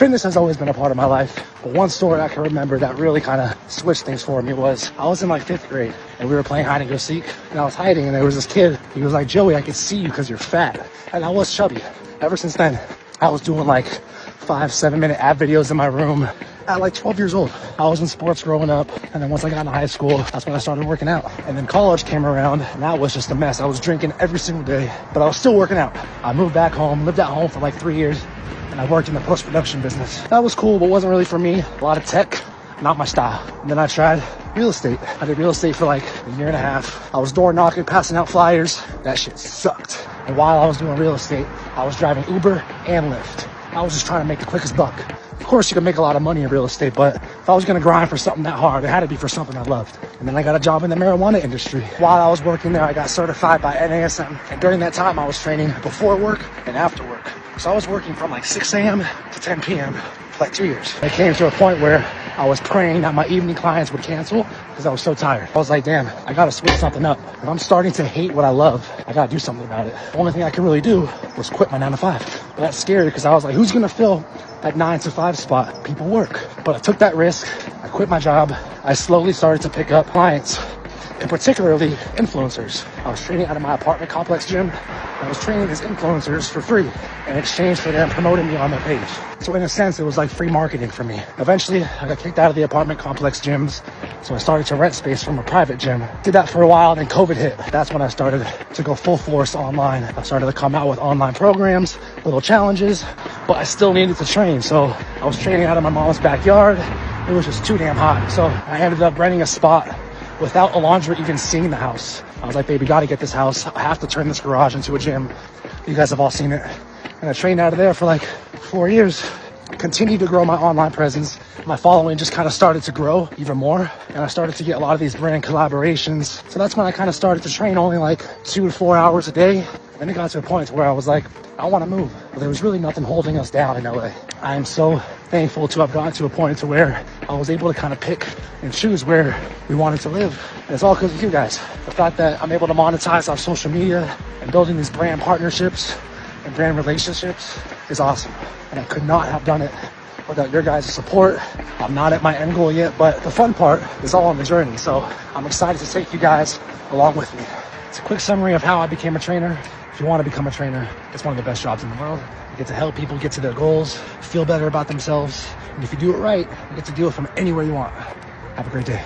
Fitness has always been a part of my life, but one story I can remember that really kind of switched things for me was I was in like 5th grade and we were playing hide and go seek, and I was hiding, and there was this kid. He was like, "Joey, I can see you because you're fat." And I was chubby. Ever since then, I was doing like 5-7 minute ab videos in my room at like 12 years old. I was in sports growing up, and then once I got into high school, that's when I started working out. And then college came around, and that was just a mess. I was drinking every single day, but I was still working out. I moved back home, lived at home for like 3 years, and I worked in the post-production business. That was cool, but wasn't really for me. A lot of tech, not my style. And then I tried real estate. I did real estate for like a year and a half. I was door knocking, passing out flyers. That shit sucked. And while I was doing real estate, I was driving Uber and Lyft. I was just trying to make the quickest buck. Of course, you can make a lot of money in real estate, but if I was gonna grind for something that hard, it had to be for something I loved. And then I got a job in the marijuana industry. While I was working there, I got certified by NASM. And during that time, I was training before work and after work. So I was working from like 6 a.m. to 10 p.m. for like 2 years. It came to a point where I was praying that my evening clients would cancel because I was so tired. I was like, damn, I gotta switch something up. If I'm starting to hate what I love, I gotta do something about it. The only thing I could really do was quit my 9 to 5. But that's scary because I was like, who's gonna fill that 9 to 5 spot? People work. But I took that risk. I quit my job. I slowly started to pick up clients, and particularly influencers. I was training out of my apartment complex gym. I was training these influencers for free in exchange for them promoting me on their page. So in a sense, it was like free marketing for me. Eventually, I got kicked out of the apartment complex gyms, so I started to rent space from a private gym. Did that for a while, then COVID hit. That's when I started to go full force online. I started to come out with online programs, little challenges, but I still needed to train. So I was training out of my mom's backyard. It was just too damn hot. So I ended up renting a spot without a laundry even seeing the house. I was like, baby, gotta get this house. I have to turn this garage into a gym. You guys have all seen it. And I trained out of there for like 4 years. Continued to grow my online presence. My following just kind of started to grow even more. And I started to get a lot of these brand collaborations. So that's when I kind of started to train only like 2 to 4 hours a day. And it got to a point where I was like, I want to move. But there was really nothing holding us down in LA. I am so thankful to have gotten to a point to where I was able to kind of pick and choose where we wanted to live. And it's all because of you guys. The fact that I'm able to monetize off social media and building these brand partnerships and brand relationships is awesome. And I could not have done it without your guys' support. I'm not at my end goal yet, but the fun part is all on the journey. So I'm excited to take you guys along with me. It's a quick summary of how I became a trainer. If you want to become a trainer, it's one of the best jobs in the world. You get to help people get to their goals, feel better about themselves. And if you do it right, you get to do it from anywhere you want. Have a great day.